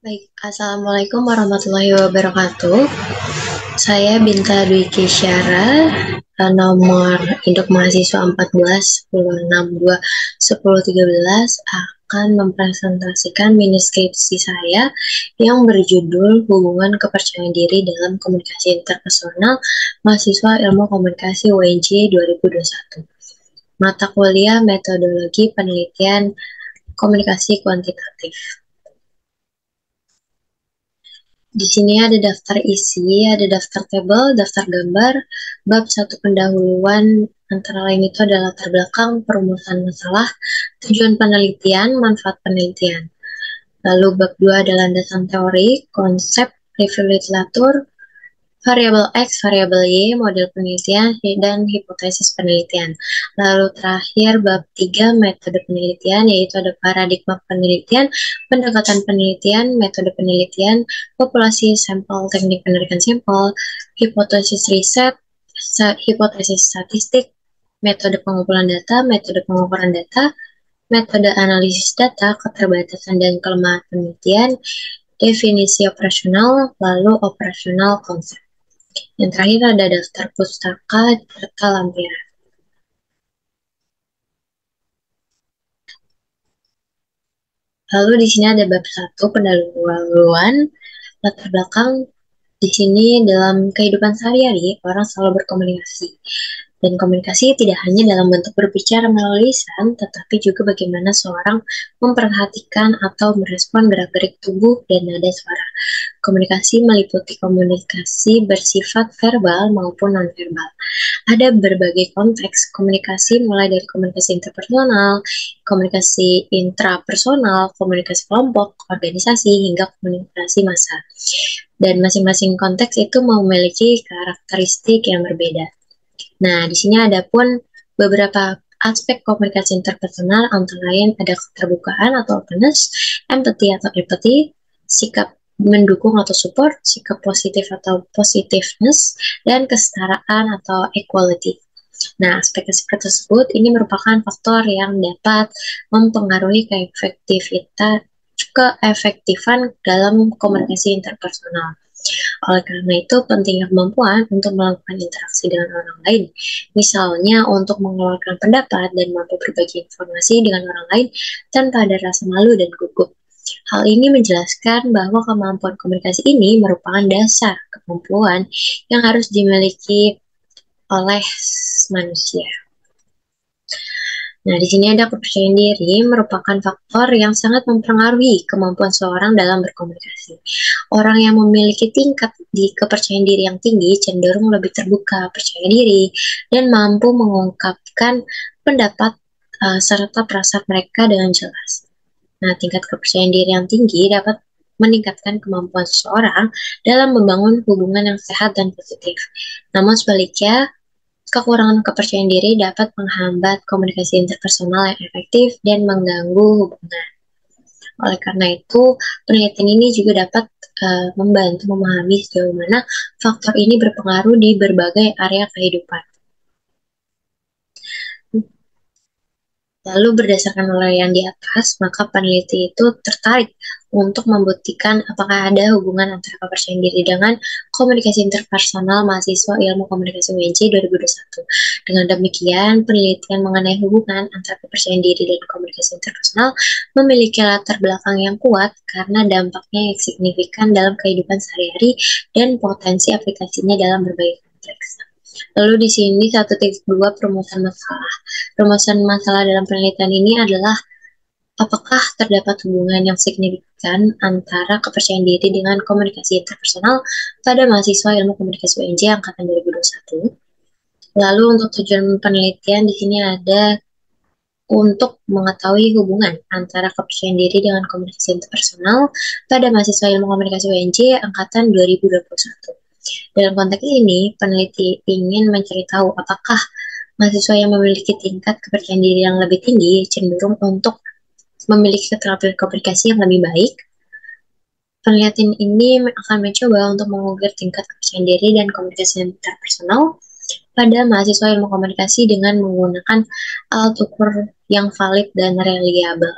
Baik, Assalamualaikum warahmatullahi wabarakatuh. Saya Binta Dwi Kisyara, nomor induk mahasiswa 14 1062 1013 akan mempresentasikan mini skripsi saya yang berjudul Hubungan Kepercayaan Diri dalam Komunikasi Interpersonal Mahasiswa Ilmu Komunikasi UNJ 2021. Mata kuliah Metodologi Penelitian Komunikasi Kuantitatif. Di sini ada daftar isi, ada daftar tabel, daftar gambar, bab satu pendahuluan, antara lain itu adalah latar belakang, perumusan masalah, tujuan penelitian, manfaat penelitian. Lalu bab 2 adalah landasan teori, konsep, review literatur, variabel X, variabel Y, model penelitian, dan hipotesis penelitian. Lalu terakhir, bab 3, metode penelitian, yaitu ada paradigma penelitian, pendekatan penelitian, metode penelitian, populasi sampel, teknik penarikan sampel, hipotesis riset, hipotesis statistik, metode pengumpulan data, metode pengukuran data, metode analisis data, keterbatasan dan kelemahan penelitian, definisi operasional, lalu operasional konsep. Yang terakhir ada daftar pustaka serta lampiran. Lalu di sini ada bab 1 pendahuluan, latar belakang. Di sini dalam kehidupan sehari-hari orang selalu berkomunikasi. Dan komunikasi tidak hanya dalam bentuk berbicara melalui lisan, tetapi juga bagaimana seorang memperhatikan atau merespon gerak-gerik tubuh dan nada suara. Komunikasi meliputi komunikasi bersifat verbal maupun nonverbal. Ada berbagai konteks komunikasi, mulai dari komunikasi interpersonal, komunikasi intrapersonal, komunikasi kelompok, organisasi, hingga komunikasi massa. Dan masing-masing konteks itu memiliki karakteristik yang berbeda. Nah, di sini ada pun beberapa aspek komunikasi interpersonal, antara lain ada keterbukaan atau openness, empathy atau empathy, sikap mendukung atau support, sikap positif atau positiveness, dan kesetaraan atau equality. Nah, aspek-aspek tersebut ini merupakan faktor yang dapat mempengaruhi keefektifan dalam komunikasi interpersonal. Oleh karena itu, pentingnya kemampuan untuk melakukan interaksi dengan orang lain, misalnya untuk mengeluarkan pendapat dan mampu berbagi informasi dengan orang lain tanpa ada rasa malu dan gugup. Hal ini menjelaskan bahwa kemampuan komunikasi ini merupakan dasar kemampuan yang harus dimiliki oleh manusia. Nah, di sini ada kepercayaan diri merupakan faktor yang sangat mempengaruhi kemampuan seorang dalam berkomunikasi. Orang yang memiliki tingkat di kepercayaan diri yang tinggi cenderung lebih terbuka, percaya diri, dan mampu mengungkapkan pendapat serta perasaan mereka dengan jelas. Nah, tingkat kepercayaan diri yang tinggi dapat meningkatkan kemampuan seseorang dalam membangun hubungan yang sehat dan positif. Namun sebaliknya, kekurangan kepercayaan diri dapat menghambat komunikasi interpersonal yang efektif dan mengganggu hubungan. Oleh karena itu, penelitian ini juga dapat membantu memahami sejauh mana faktor ini berpengaruh di berbagai area kehidupan. Lalu berdasarkan uraian di atas, maka peneliti itu tertarik untuk membuktikan apakah ada hubungan antara kepercayaan diri dengan komunikasi interpersonal mahasiswa ilmu komunikasi UNJ 2021. Dengan demikian, penelitian mengenai hubungan antara kepercayaan diri dan komunikasi interpersonal memiliki latar belakang yang kuat karena dampaknya yang signifikan dalam kehidupan sehari-hari dan potensi aplikasinya dalam berbagai konteks. Lalu di sini 1.2 perumusan masalah. Perumusan masalah dalam penelitian ini adalah apakah terdapat hubungan yang signifikan antara kepercayaan diri dengan komunikasi interpersonal pada mahasiswa ilmu komunikasi UNJ angkatan 2021. Lalu untuk tujuan penelitian di sini ada untuk mengetahui hubungan antara kepercayaan diri dengan komunikasi interpersonal pada mahasiswa ilmu komunikasi UNJ angkatan 2021. Dalam konteks ini, peneliti ingin mencari tahu apakah mahasiswa yang memiliki tingkat kepercayaan diri yang lebih tinggi cenderung untuk memiliki keterampilan komunikasi yang lebih baik. Penelitian ini akan mencoba untuk mengukur tingkat kepercayaan diri dan komunikasi interpersonal pada mahasiswa ilmu komunikasi dengan menggunakan alat ukur yang valid dan reliable.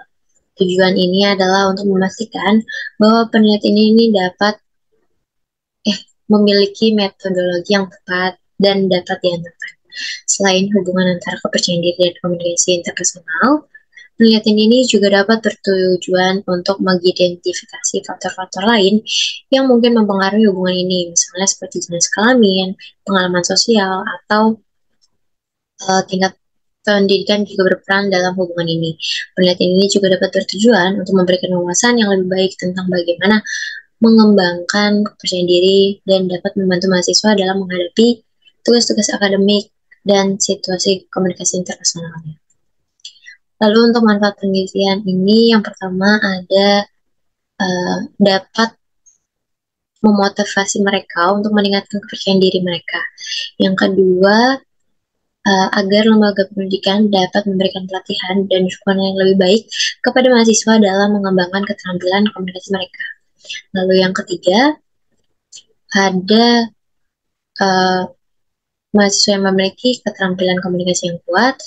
Tujuan ini adalah untuk memastikan bahwa penelitian ini dapat memiliki metodologi yang tepat dan dapat diandalkan. Selain hubungan antara kepercayaan diri dan komunikasi interpersonal, penelitian ini juga dapat bertujuan untuk mengidentifikasi faktor-faktor lain yang mungkin mempengaruhi hubungan ini, misalnya seperti jenis kelamin, pengalaman sosial, atau tingkat pendidikan juga berperan dalam hubungan ini. Penelitian ini juga dapat bertujuan untuk memberikan wawasan yang lebih baik tentang bagaimana mengembangkan kepercayaan diri dan dapat membantu mahasiswa dalam menghadapi tugas-tugas akademik dan situasi komunikasi interpersonalnya. Lalu untuk manfaat penelitian ini, yang pertama ada dapat memotivasi mereka untuk meningkatkan kepercayaan diri mereka. Yang kedua, agar lembaga pendidikan dapat memberikan pelatihan dan dukungan yang lebih baik kepada mahasiswa dalam mengembangkan keterampilan komunikasi mereka. Lalu yang ketiga, ada mahasiswa yang memiliki keterampilan komunikasi yang kuat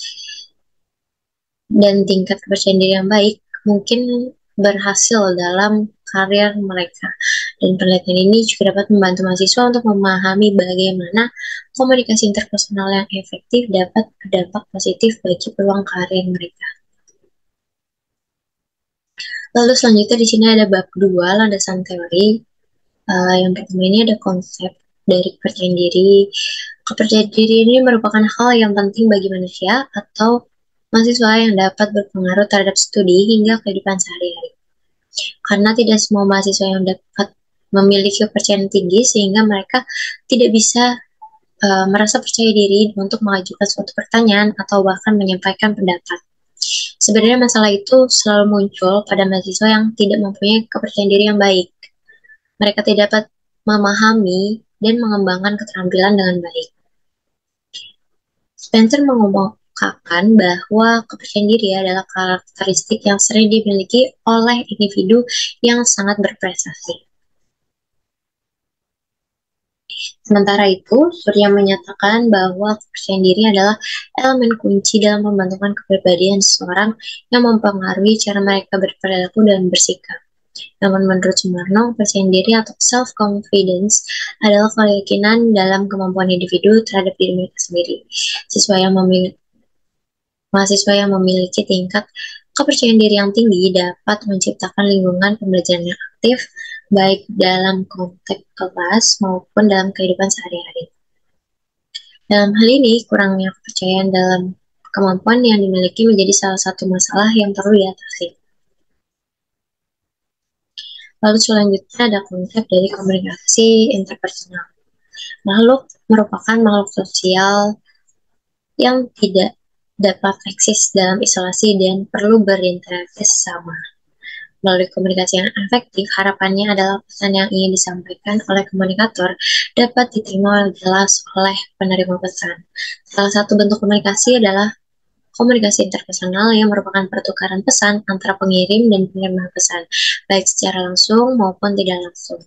dan tingkat kepercayaan diri yang baik mungkin berhasil dalam karir mereka. Dan penelitian ini juga dapat membantu mahasiswa untuk memahami bagaimana komunikasi interpersonal yang efektif dapat berdampak positif bagi peluang karir mereka. Lalu selanjutnya di sini ada bab 2, landasan teori. Yang pertama ini ada konsep dari kepercayaan diri. Kepercayaan diri ini merupakan hal yang penting bagi manusia atau mahasiswa yang dapat berpengaruh terhadap studi hingga kehidupan sehari-hari. Karena tidak semua mahasiswa yang dapat memiliki kepercayaan tinggi sehingga mereka tidak bisa merasa percaya diri untuk mengajukan suatu pertanyaan atau bahkan menyampaikan pendapat. Sebenarnya masalah itu selalu muncul pada mahasiswa yang tidak mempunyai kepercayaan diri yang baik. Mereka tidak dapat memahami dan mengembangkan keterampilan dengan baik. Spencer mengemukakan bahwa kepercayaan diri adalah karakteristik yang sering dimiliki oleh individu yang sangat berprestasi. Sementara itu, Surya menyatakan bahwa kepercayaan diri adalah elemen kunci dalam pembentukan kepribadian seseorang yang mempengaruhi cara mereka berperilaku dan bersikap. Namun menurut Sumarno, kepercayaan diri atau self-confidence adalah keyakinan dalam kemampuan individu terhadap diri mereka sendiri. Mahasiswa yang memiliki tingkat kepercayaan diri yang tinggi dapat menciptakan lingkungan pembelajaran yang aktif, baik dalam konteks kelas maupun dalam kehidupan sehari-hari. Dalam hal ini, kurangnya kepercayaan dalam kemampuan yang dimiliki menjadi salah satu masalah yang perlu diatasi. Lalu selanjutnya ada konsep dari komunikasi interpersonal. Makhluk merupakan makhluk sosial yang tidak dapat eksis dalam isolasi dan perlu berinteraksi sesama. Melalui komunikasi yang efektif, harapannya adalah pesan yang ingin disampaikan oleh komunikator dapat diterima jelas oleh penerima pesan. Salah satu bentuk komunikasi adalah komunikasi interpersonal yang merupakan pertukaran pesan antara pengirim dan penerima pesan, baik secara langsung maupun tidak langsung.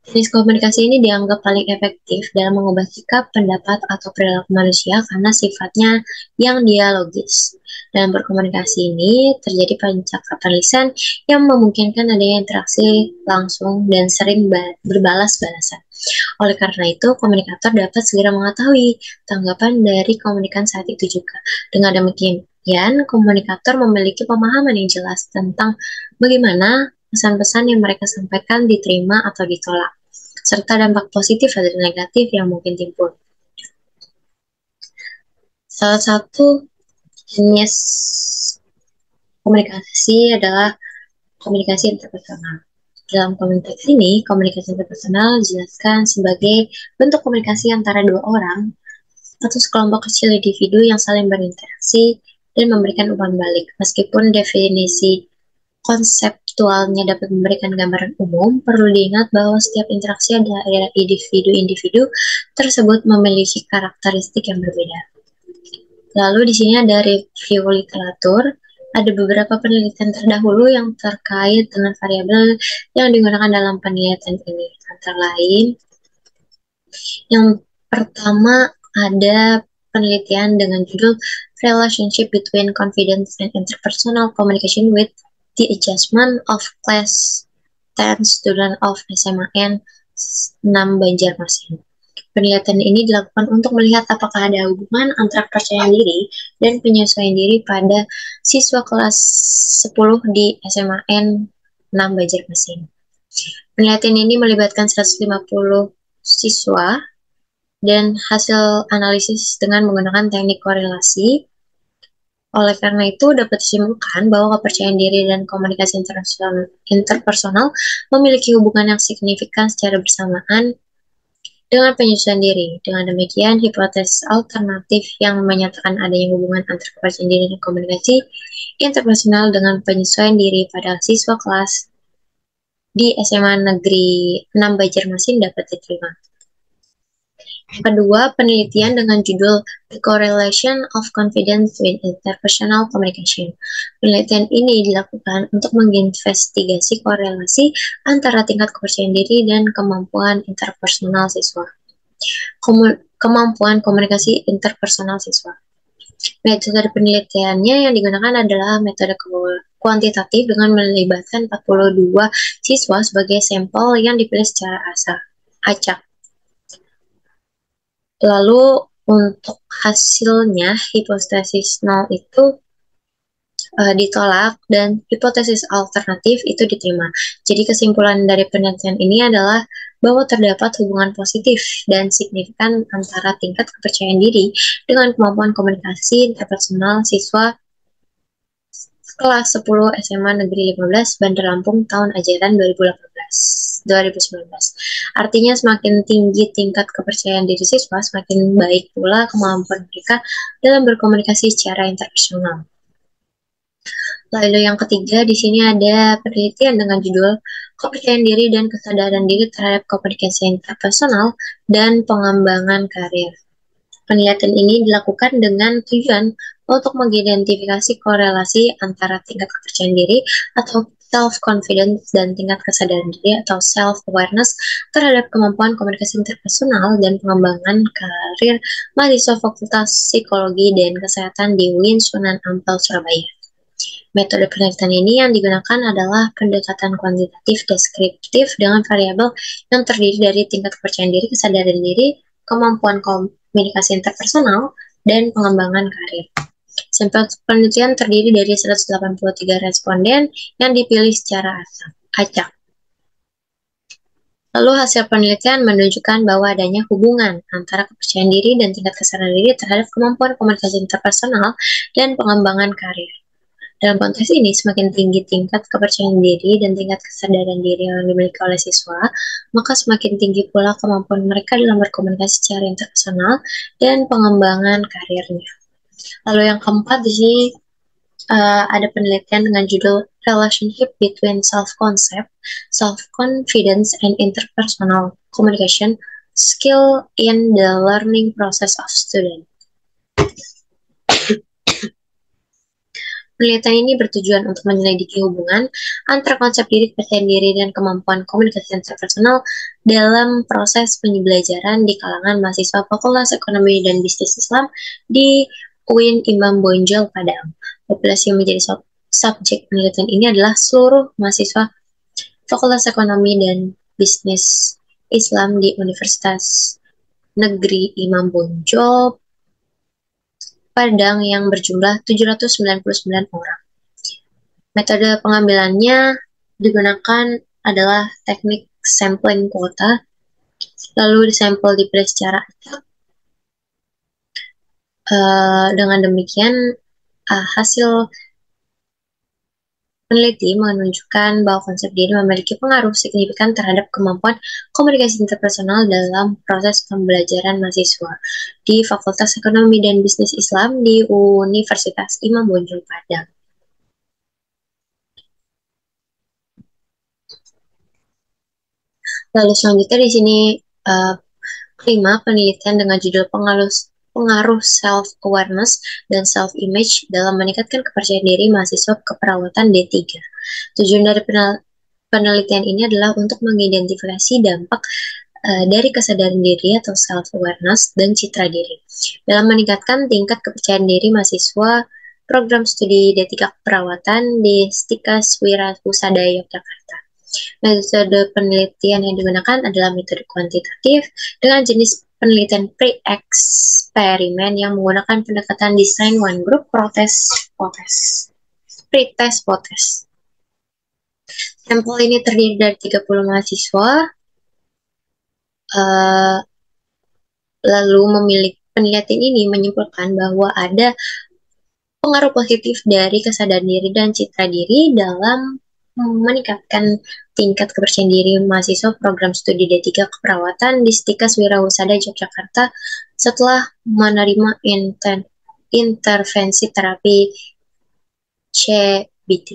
Jenis komunikasi ini dianggap paling efektif dalam mengubah sikap, pendapat, atau perilaku manusia karena sifatnya yang dialogis. Dalam berkomunikasi ini, terjadi pencakapan lisan yang memungkinkan adanya interaksi langsung dan sering berbalas-balasan. Oleh karena itu, komunikator dapat segera mengetahui tanggapan dari komunikan saat itu juga. Dengan demikian, komunikator memiliki pemahaman yang jelas tentang bagaimana pesan-pesan yang mereka sampaikan diterima atau ditolak, serta dampak positif atau negatif yang mungkin timbul. Salah satu jenis komunikasi adalah komunikasi interpersonal. Dalam konteks ini, komunikasi interpersonal dijelaskan sebagai bentuk komunikasi antara dua orang atau sekelompok kecil individu yang saling berinteraksi dan memberikan umpan balik. Meskipun definisi konseptualnya dapat memberikan gambaran umum, perlu diingat bahwa setiap interaksi antara individu-individu tersebut memiliki karakteristik yang berbeda. Lalu di sini ada review literatur. Ada beberapa penelitian terdahulu yang terkait dengan variabel yang digunakan dalam penelitian ini. Antara lain, yang pertama ada penelitian dengan judul Relationship Between Confidence and Interpersonal Communication with the Adjustment of Class 10 Student of SMAN 6 Banjarmasin. Penelitian ini dilakukan untuk melihat apakah ada hubungan antara kepercayaan diri dan penyesuaian diri pada siswa kelas 10 di SMAN 6 Banjarmasin. Penelitian ini melibatkan 150 siswa dan hasil analisis dengan menggunakan teknik korelasi. Oleh karena itu, dapat disimpulkan bahwa kepercayaan diri dan komunikasi interpersonal memiliki hubungan yang signifikan secara bersamaan dengan penyesuaian diri. Dengan demikian, hipotesis alternatif yang menyatakan adanya hubungan antara kepercayaan diri dan komunikasi interpersonal dengan penyesuaian diri pada siswa kelas di SMA Negeri 6 Banjarmasin dapat diterima. Kedua, penelitian dengan judul The Correlation of Confidence with Interpersonal Communication. Penelitian ini dilakukan untuk menginvestigasi korelasi antara tingkat kepercayaan diri dan kemampuan interpersonal siswa. Kemampuan komunikasi interpersonal siswa. Metode penelitiannya yang digunakan adalah metode kuantitatif dengan melibatkan 42 siswa sebagai sampel yang dipilih secara acak. Lalu untuk hasilnya hipotesis nol itu ditolak dan hipotesis alternatif itu diterima. Jadi kesimpulan dari penelitian ini adalah bahwa terdapat hubungan positif dan signifikan antara tingkat kepercayaan diri dengan kemampuan komunikasi interpersonal siswa kelas 10 SMA Negeri 15 Bandar Lampung tahun ajaran 2019. Artinya semakin tinggi tingkat kepercayaan diri siswa, semakin baik pula kemampuan mereka dalam berkomunikasi secara interpersonal. Lalu yang ketiga, di sini ada penelitian dengan judul Kepercayaan Diri dan Kesadaran Diri terhadap Komunikasi Interpersonal dan Pengembangan Karir. Penelitian ini dilakukan dengan tujuan untuk mengidentifikasi korelasi antara tingkat kepercayaan diri atau self-confidence dan tingkat kesadaran diri atau self-awareness terhadap kemampuan komunikasi interpersonal dan pengembangan karir mahasiswa Fakultas Psikologi dan Kesehatan di UIN Sunan Ampel, Surabaya. Metode penelitian ini yang digunakan adalah pendekatan kuantitatif deskriptif dengan variabel yang terdiri dari tingkat kepercayaan diri, kesadaran diri, kemampuan komunikasi interpersonal, dan pengembangan karir. Sampel penelitian terdiri dari 183 responden yang dipilih secara acak. Lalu hasil penelitian menunjukkan bahwa adanya hubungan antara kepercayaan diri dan tingkat kesadaran diri terhadap kemampuan komunikasi interpersonal dan pengembangan karir. Dalam konteks ini, semakin tinggi tingkat kepercayaan diri dan tingkat kesadaran diri yang dimiliki oleh siswa, maka semakin tinggi pula kemampuan mereka dalam berkomunikasi secara interpersonal dan pengembangan karirnya. Lalu yang keempat di sini ada penelitian dengan judul Relationship Between Self-Concept, Self-Confidence, and Interpersonal Communication Skill in the Learning Process of Student. Penelitian ini bertujuan untuk menyelidiki hubungan antara konsep diri, kepercayaan diri, dan kemampuan komunikasi interpersonal dalam proses pembelajaran di kalangan mahasiswa Fakultas Ekonomi dan Bisnis Islam di UIN Imam Bonjol, Padang. Populasi yang menjadi subjek penelitian ini adalah seluruh mahasiswa Fakultas Ekonomi dan Bisnis Islam di Universitas Negeri Imam Bonjol, Padang yang berjumlah 799 orang. Metode pengambilannya digunakan adalah teknik sampling kuota, lalu disampel dipilih secara acak. Dengan demikian, hasil peneliti menunjukkan bahwa konsep diri memiliki pengaruh signifikan terhadap kemampuan komunikasi interpersonal dalam proses pembelajaran mahasiswa di Fakultas Ekonomi dan Bisnis Islam di Universitas Imam Bonjol, Padang. Lalu selanjutnya di sini kelima, penelitian dengan judul pengaruh self-awareness dan self-image dalam meningkatkan kepercayaan diri mahasiswa keperawatan D3. Tujuan dari penelitian ini adalah untuk mengidentifikasi dampak dari kesadaran diri atau self-awareness dan citra diri. Dalam meningkatkan tingkat kepercayaan diri mahasiswa program studi D3 Keperawatan di Stikas Wirausaha Yogyakarta. Metode penelitian yang digunakan adalah metode kuantitatif dengan jenis penelitian pre-eksperimen yang menggunakan pendekatan desain one group pretest potest. Sampel ini terdiri dari 30 mahasiswa, lalu penelitian ini menyimpulkan bahwa ada pengaruh positif dari kesadaran diri dan citra diri dalam meningkatkan tingkat kepercayaan diri mahasiswa program studi D3 Keperawatan di Stikas Wirausaha Yogyakarta setelah menerima intervensi terapi CBT.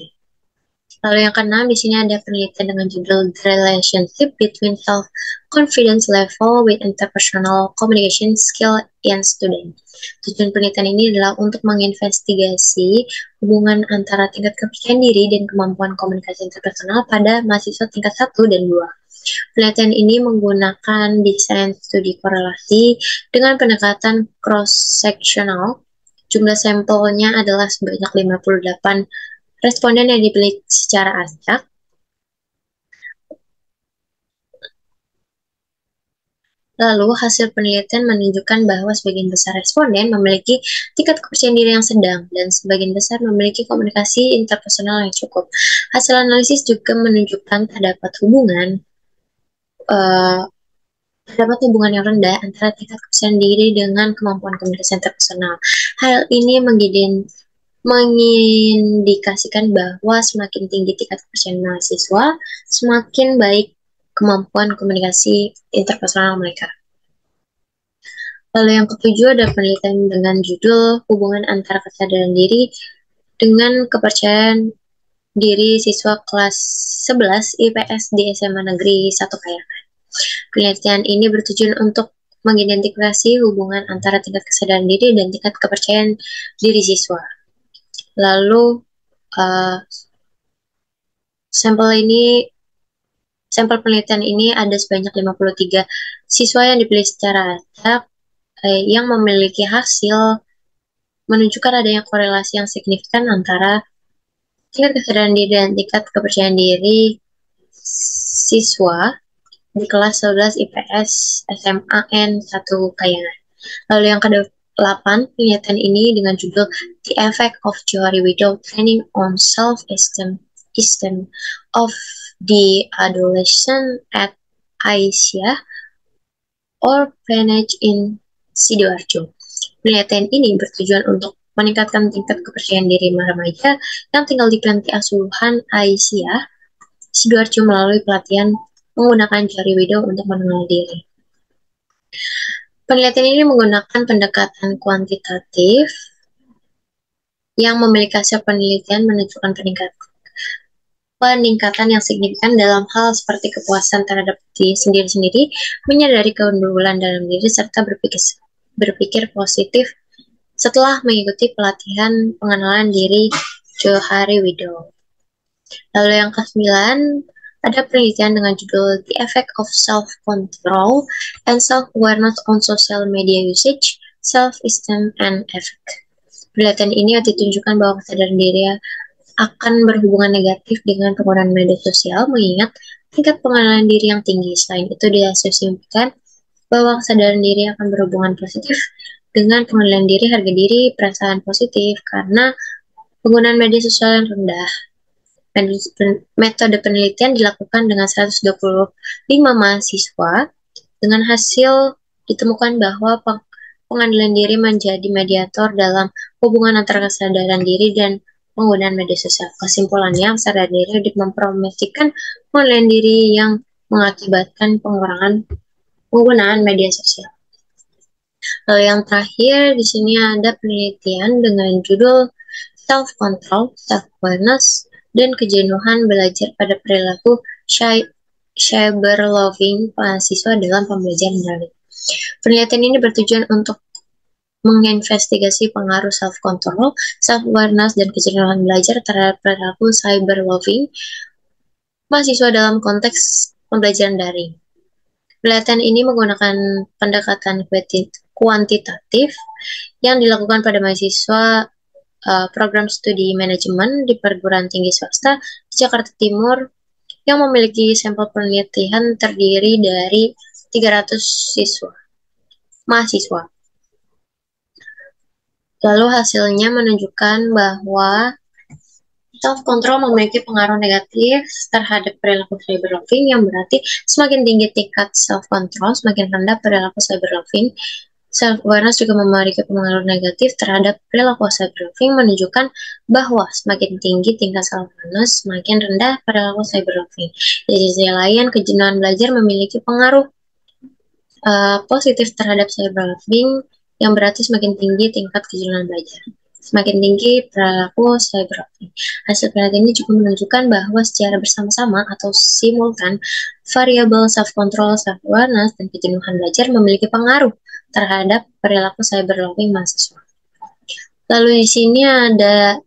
Lalu yang keenam, di sini ada penelitian dengan judul The Relationship Between Self-Confidence Level with Interpersonal Communication Skill in Student. Tujuan penelitian ini adalah untuk menginvestigasi hubungan antara tingkat kepercayaan diri dan kemampuan komunikasi interpersonal pada mahasiswa tingkat 1 dan 2. Penelitian ini menggunakan desain studi korelasi dengan pendekatan cross-sectional. Jumlah sampelnya adalah sebanyak 58 responden yang dipilih secara acak. Lalu, hasil penelitian menunjukkan bahwa sebagian besar responden memiliki tingkat kepercayaan diri yang sedang dan sebagian besar memiliki komunikasi interpersonal yang cukup. Hasil analisis juga menunjukkan terdapat hubungan yang rendah antara tingkat kepercayaan diri dengan kemampuan komunikasi interpersonal. Hal ini mengindikasikan bahwa semakin tinggi tingkat kepercayaan mahasiswa, semakin baik kemampuan komunikasi interpersonal mereka. Lalu yang ketujuh ada penelitian dengan judul hubungan antara kesadaran diri dengan kepercayaan diri siswa kelas 11 IPS di SMA Negeri 1 Kayangan. Penelitian ini bertujuan untuk mengidentifikasi hubungan antara tingkat kesadaran diri dan tingkat kepercayaan diri siswa. Lalu sampel penelitian ini ada sebanyak 53 siswa yang dipilih secara acak yang memiliki hasil menunjukkan adanya korelasi yang signifikan antara tingkat kesadaran diri dan tingkat kepercayaan diri siswa di kelas 11 IPS SMA N1 Kayangan. Lalu yang ke-8, penelitian ini dengan judul The Effect of Johari Widow Training on Self-Esteem of the Adolescent at Aisyah Orphanage in Sidoarjo. Penelitian ini bertujuan untuk meningkatkan tingkat kepercayaan diri remaja yang tinggal di panti asuhan Aisyah Sidoarjo melalui pelatihan menggunakan Johari Widow untuk mengenal diri. Penelitian ini menggunakan pendekatan kuantitatif yang memiliki hasil penelitian menunjukkan peningkatan yang signifikan dalam hal seperti kepuasan terhadap diri sendiri, menyadari keunggulan dalam diri, serta berpikir positif setelah mengikuti pelatihan pengenalan diri Johari Widow. Lalu yang ke-9, ada penelitian dengan judul The Effect of Self-Control and Self-Awareness on Social Media Usage, Self-Esteem and Effect. Penelitian ini ditunjukkan bahwa kesadaran diri akan berhubungan negatif dengan penggunaan media sosial, mengingat tingkat pengenalan diri yang tinggi. Selain itu, diasumsikan bahwa kesadaran diri akan berhubungan positif dengan pengenalan diri, harga diri, perasaan positif, karena penggunaan media sosial yang rendah. Metode penelitian dilakukan dengan 125 mahasiswa. Dengan hasil ditemukan bahwa pengenalan diri menjadi mediator dalam hubungan antara kesadaran diri dan penggunaan media sosial. Kesimpulannya, kesadaran diri mempromosikan pengenalan diri yang mengakibatkan pengurangan penggunaan media sosial. Lalu yang terakhir, di sini ada penelitian dengan judul Self-Control, Self-Awareness, dan Kejenuhan Belajar pada Perilaku Cyber-Loving Mahasiswa dalam Pembelajaran Daring. Penelitian ini bertujuan untuk menginvestigasi pengaruh self-control, self-awareness, dan kejenuhan belajar terhadap perilaku cyber-loving mahasiswa dalam konteks pembelajaran daring. Penelitian ini menggunakan pendekatan kuantitatif yang dilakukan pada mahasiswa program studi manajemen di perguruan tinggi swasta di Jakarta Timur yang memiliki sampel penelitian terdiri dari 300 mahasiswa. Lalu hasilnya menunjukkan bahwa self-control memiliki pengaruh negatif terhadap perilaku cyberloving, yang berarti semakin tinggi tingkat self-control, semakin rendah perilaku cyberloving. Self-awareness juga memiliki pengaruh negatif terhadap perilaku cyberloving, menunjukkan bahwa semakin tinggi tingkat self-awareness, semakin rendah perilaku cyberloving. Di sisi lain, kejenuhan belajar memiliki pengaruh positif terhadap cyberloving, yang berarti semakin tinggi tingkat kejenuhan belajar, semakin tinggi perilaku cyberloving. Hasil penelitian ini juga menunjukkan bahwa secara bersama-sama atau simultan, variabel self-control, self-awareness, dan kejenuhan belajar memiliki pengaruh terhadap perilaku cyberloving mahasiswa. Lalu di sini ada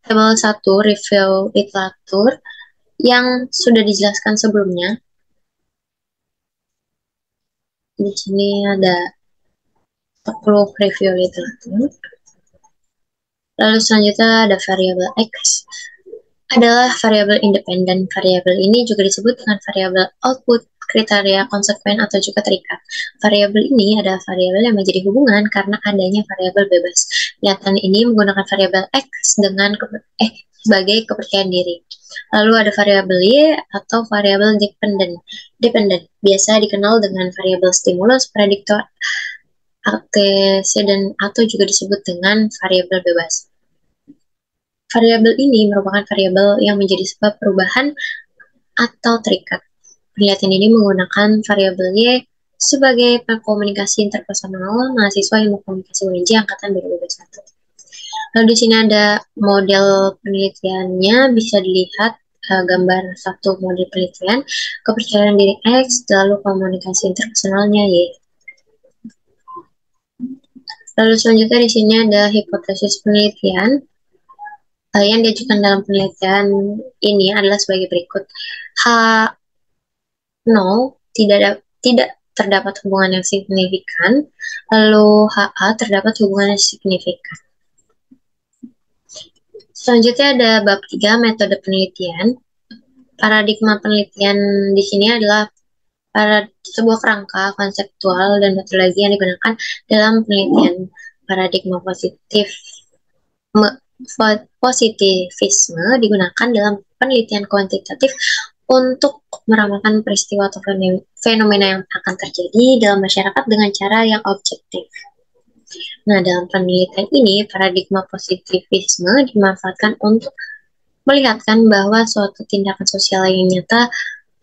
tabel 1 review literatur yang sudah dijelaskan sebelumnya. Di sini ada 10 review literatur. Lalu selanjutnya ada variabel X adalah variabel independen. Variabel ini juga disebut dengan variabel output, kriteria, konsekuen, atau juga terikat. Variabel ini adalah variabel yang menjadi hubungan karena adanya variabel bebas. Penelitian ini menggunakan variabel X dengan sebagai kepercayaan diri. Lalu ada variabel Y atau variabel dependent. Biasa dikenal dengan variabel stimulus, prediktor, antecedent, atau juga disebut dengan variabel bebas. Variabel ini merupakan variabel yang menjadi sebab perubahan atau terikat. Penelitian ini menggunakan variabel Y sebagai komunikasi interpersonal mahasiswa ilmu komunikasi UNJ angkatan 2021. Lalu di sini ada model penelitiannya, bisa dilihat gambar satu model penelitian, kepercayaan diri X, lalu komunikasi interpersonalnya Y. Lalu selanjutnya di sini ada hipotesis penelitian yang diajukan dalam penelitian ini adalah sebagai berikut. Tidak terdapat hubungan yang signifikan, lalu HA terdapat hubungan yang signifikan. Selanjutnya ada bab 3 metode penelitian. Paradigma penelitian di sini adalah sebuah kerangka konseptual dan metodologi yang digunakan dalam penelitian. Paradigma positivisme digunakan dalam penelitian kuantitatif untuk meramalkan peristiwa atau fenomena yang akan terjadi dalam masyarakat dengan cara yang objektif. Nah, dalam penelitian ini, paradigma positivisme dimanfaatkan untuk melihatkan bahwa suatu tindakan sosial yang nyata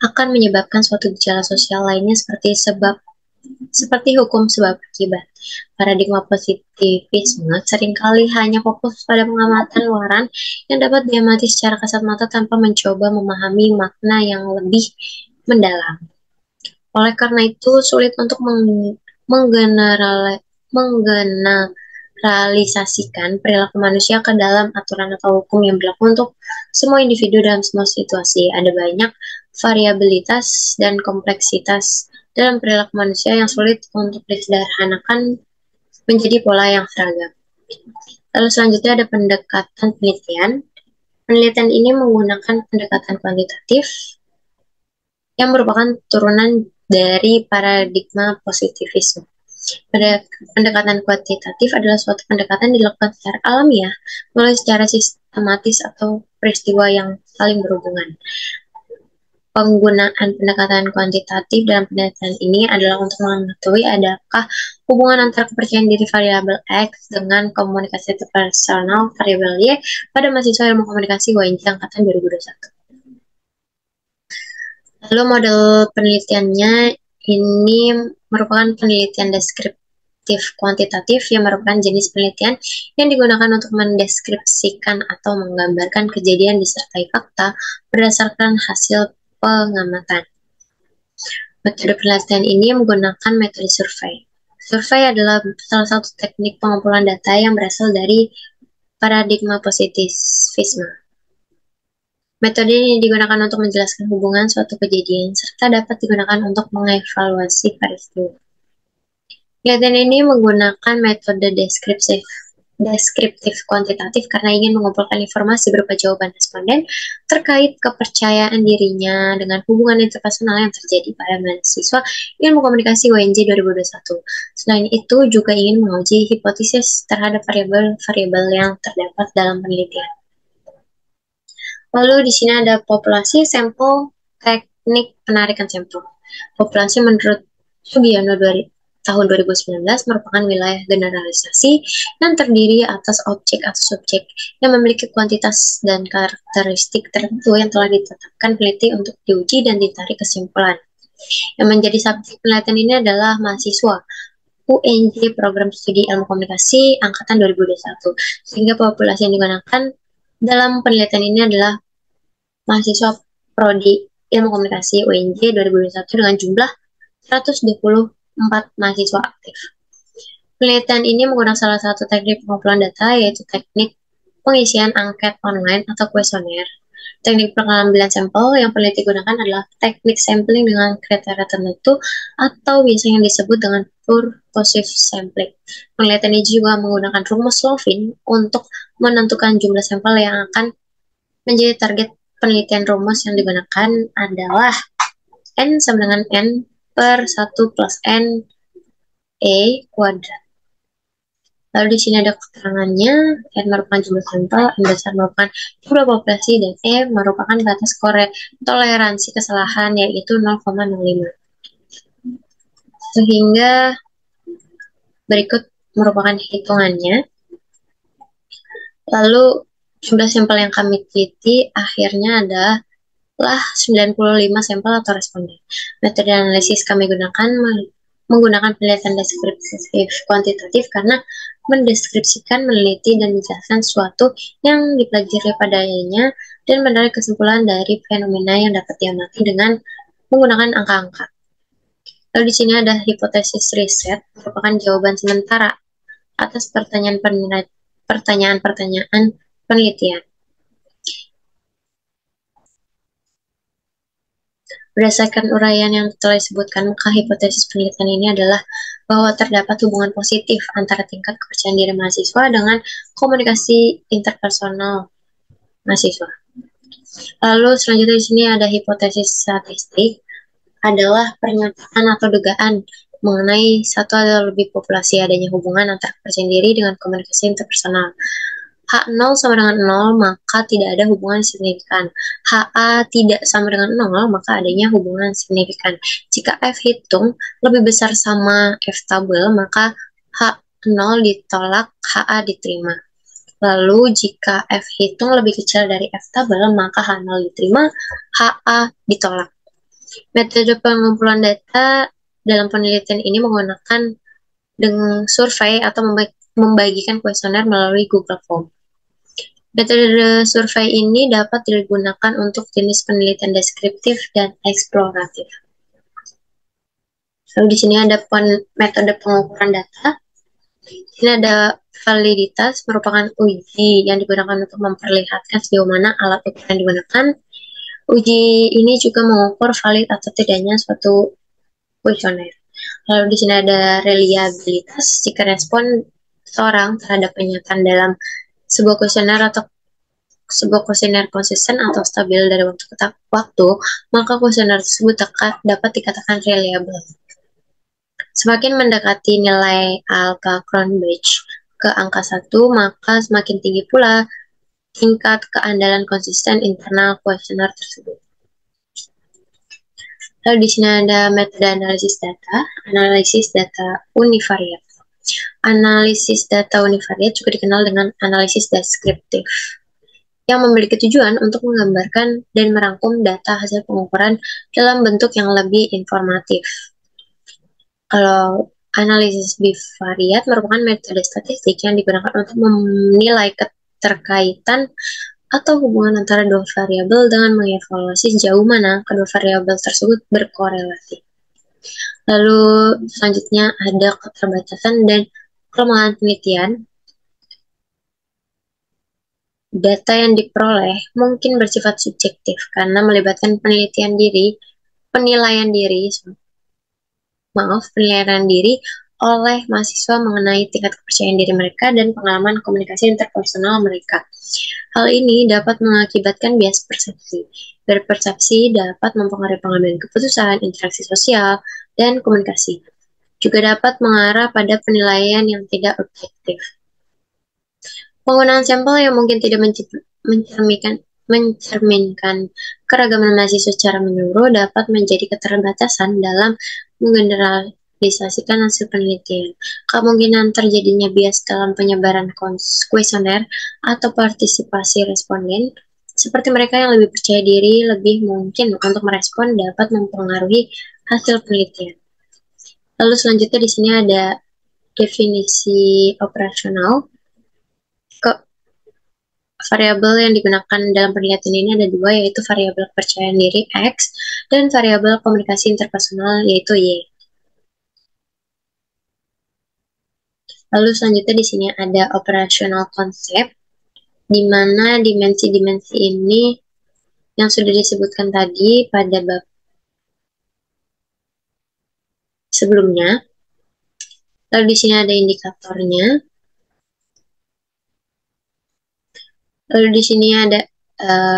akan menyebabkan suatu gejala sosial lainnya seperti hukum sebab akibat. Paradigma positivisme seringkali hanya fokus pada pengamatan luaran yang dapat diamati secara kasat mata tanpa mencoba memahami makna yang lebih mendalam. Oleh karena itu, sulit untuk menggeneralisasikan perilaku manusia ke dalam aturan atau hukum yang berlaku untuk semua individu dalam semua situasi. Ada banyak variabilitas dan kompleksitas dalam perilaku manusia yang sulit untuk disederhanakan menjadi pola yang seragam. Lalu selanjutnya ada pendekatan penelitian. Penelitian ini menggunakan pendekatan kuantitatif yang merupakan turunan dari paradigma positivisme. Pendekatan kuantitatif adalah suatu pendekatan dilakukan secara alamiah melalui secara sistematis atau peristiwa yang saling berhubungan. Penggunaan pendekatan kuantitatif dalam penelitian ini adalah untuk mengetahui adakah hubungan antara kepercayaan diri variabel X dengan komunikasi interpersonal variabel Y pada mahasiswa ilmu komunikasi UNJ angkatan 2021. Lalu model penelitiannya ini merupakan penelitian deskriptif kuantitatif yang merupakan jenis penelitian yang digunakan untuk mendeskripsikan atau menggambarkan kejadian disertai fakta berdasarkan hasil pengamatan. Metode penelitian ini menggunakan metode survei. Survei adalah salah satu teknik pengumpulan data yang berasal dari paradigma positivisme. Metode ini digunakan untuk menjelaskan hubungan suatu kejadian serta dapat digunakan untuk mengevaluasi peristiwa. Penelitian ini menggunakan metode deskriptif kuantitatif karena ingin mengumpulkan informasi berupa jawaban responden terkait kepercayaan dirinya dengan hubungan interpersonal yang terjadi pada mahasiswa ilmu komunikasi UNJ 2021. Selain itu juga ingin menguji hipotesis terhadap variabel-variabel yang terdapat dalam penelitian. Lalu di sini ada populasi, sampel, teknik penarikan sampel. Populasi menurut Sugiono tahun 2019 merupakan wilayah generalisasi yang terdiri atas objek atau subjek yang memiliki kuantitas dan karakteristik tertentu yang telah ditetapkan peneliti untuk diuji dan ditarik kesimpulan. Yang menjadi subjek penelitian ini adalah mahasiswa UNJ Program Studi Ilmu Komunikasi Angkatan 2021, sehingga populasi yang digunakan dalam penelitian ini adalah mahasiswa Prodi Ilmu Komunikasi UNJ 2021 dengan jumlah 124 mahasiswa aktif. Penelitian ini menggunakan salah satu teknik pengumpulan data, yaitu teknik pengisian angket online atau kuesioner. Teknik pengambilan sampel yang peneliti gunakan adalah teknik sampling dengan kriteria tertentu atau biasanya disebut dengan purposive sampling. Penelitian ini juga menggunakan rumus Slovin untuk menentukan jumlah sampel yang akan menjadi target penelitian. Rumus yang digunakan adalah N sama dengan N per 1 plus N E kuadrat. Lalu di sini ada keterangannya, N merupakan jumlah sampel, N besar merupakan jumlah populasi, dan E merupakan batas toleransi kesalahan, yaitu 0,05. Sehingga berikut merupakan hitungannya. Lalu jumlah sampel yang kami teliti akhirnya adalah 95 sampel atau responden. Metode analisis kami gunakan menggunakan penelitian deskriptif kuantitatif karena mendeskripsikan, meneliti, dan menjelaskan sesuatu yang dipelajari padanya dan menarik kesimpulan dari fenomena yang dapat diamati dengan menggunakan angka-angka. Lalu di sini ada hipotesis riset, merupakan jawaban sementara atas pertanyaan-pertanyaan penelitian. Berdasarkan uraian yang telah disebutkan, maka hipotesis penelitian ini adalah bahwa terdapat hubungan positif antara tingkat kepercayaan diri mahasiswa dengan komunikasi interpersonal mahasiswa. Lalu selanjutnya di sini ada hipotesis statistik, adalah pernyataan atau dugaan mengenai satu atau lebih populasi adanya hubungan antara kepercayaan diri dengan komunikasi interpersonal. H0 sama dengan 0, maka tidak ada hubungan signifikan. HA tidak sama dengan 0, maka adanya hubungan signifikan. Jika F hitung lebih besar sama F tabel, maka H0 ditolak, HA diterima. Lalu jika F hitung lebih kecil dari F tabel, maka H0 diterima, HA ditolak. Metode pengumpulan data dalam penelitian ini menggunakan dengan survei atau membagikan kuesioner melalui Google Form. Metode survei ini dapat digunakan untuk jenis penelitian deskriptif dan eksploratif. Lalu di sini ada metode pengukuran data. Ini ada validitas, merupakan uji yang digunakan untuk memperlihatkan sejauh mana alat ukur yang digunakan. Uji ini juga mengukur valid atau tidaknya suatu kuesioner. Lalu di sini ada reliabilitas, jika respon seorang terhadap pernyataan dalam sebuah kuesioner atau sebuah kuesioner konsisten atau stabil dari waktu ke waktu, maka kuesioner tersebut dapat dikatakan reliable. Semakin mendekati nilai alpha Cronbridge ke angka 1, maka semakin tinggi pula tingkat keandalan konsisten internal kuesioner tersebut. Lalu di sini ada metode analisis data univariat. Analisis data univariat juga dikenal dengan analisis deskriptif, yang memiliki tujuan untuk menggambarkan dan merangkum data hasil pengukuran dalam bentuk yang lebih informatif. Kalau analisis bivariat merupakan metode statistik yang digunakan untuk menilai keterkaitan atau hubungan antara dua variabel dengan mengevaluasi sejauh mana kedua variabel tersebut berkorelasi. Lalu selanjutnya ada keterbatasan dan kelemahan penelitian. Data yang diperoleh mungkin bersifat subjektif karena melibatkan penilaian diri, penilaian diri oleh mahasiswa mengenai tingkat kepercayaan diri mereka dan pengalaman komunikasi interpersonal mereka. Hal ini dapat mengakibatkan bias persepsi. Berpersepsi dapat mempengaruhi pengambilan keputusan, interaksi sosial, dan komunikasi. Juga dapat mengarah pada penilaian yang tidak objektif. Penggunaan sampel yang mungkin tidak mencerminkan keragaman mahasiswa secara menyeluruh dapat menjadi keterbatasan dalam menggeneralisasikan hasil penelitian. Kemungkinan terjadinya bias dalam penyebaran kuesioner atau partisipasi responden, seperti mereka yang lebih percaya diri, lebih mungkin untuk merespon dapat mempengaruhi hasil penelitian. Lalu selanjutnya di sini ada definisi operasional. Variabel yang digunakan dalam penelitian ini ada dua, yaitu variabel kepercayaan diri X dan variabel komunikasi interpersonal yaitu Y. Lalu selanjutnya di sini ada operational konsep, di mana dimensi-dimensi ini yang sudah disebutkan tadi pada bab sebelumnya. Lalu di sini ada indikatornya. Lalu di sini ada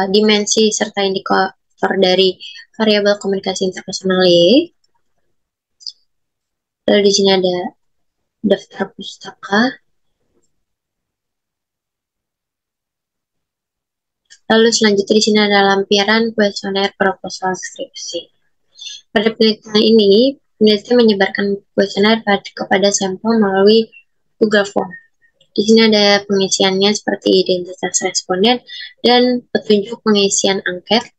dimensi serta indikator dari variabel komunikasi interpersonal Y. Lalu di sini ada daftar pustaka. Lalu selanjutnya di sini ada lampiran kuesioner proposal skripsi. Pada penelitian ini, peneliti menyebarkan kuesioner kepada sampel melalui Google Form. Di sini ada pengisiannya seperti identitas responden dan petunjuk pengisian angket.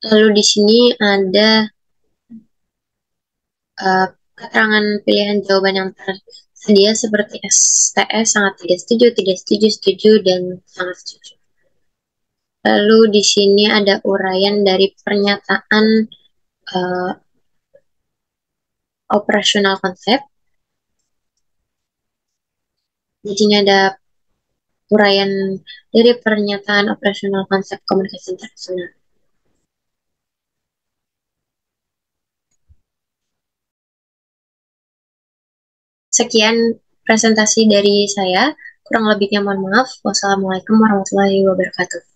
Lalu di sini ada keterangan pilihan jawaban yang tersedia seperti STS, sangat tidak setuju, setuju, dan sangat setuju. Lalu di sini ada uraian dari pernyataan operasional konsep. Di sini ada uraian dari pernyataan operasional konsep komunikasi internasional. Sekian presentasi dari saya. Kurang lebihnya mohon maaf. Wassalamualaikum warahmatullahi wabarakatuh.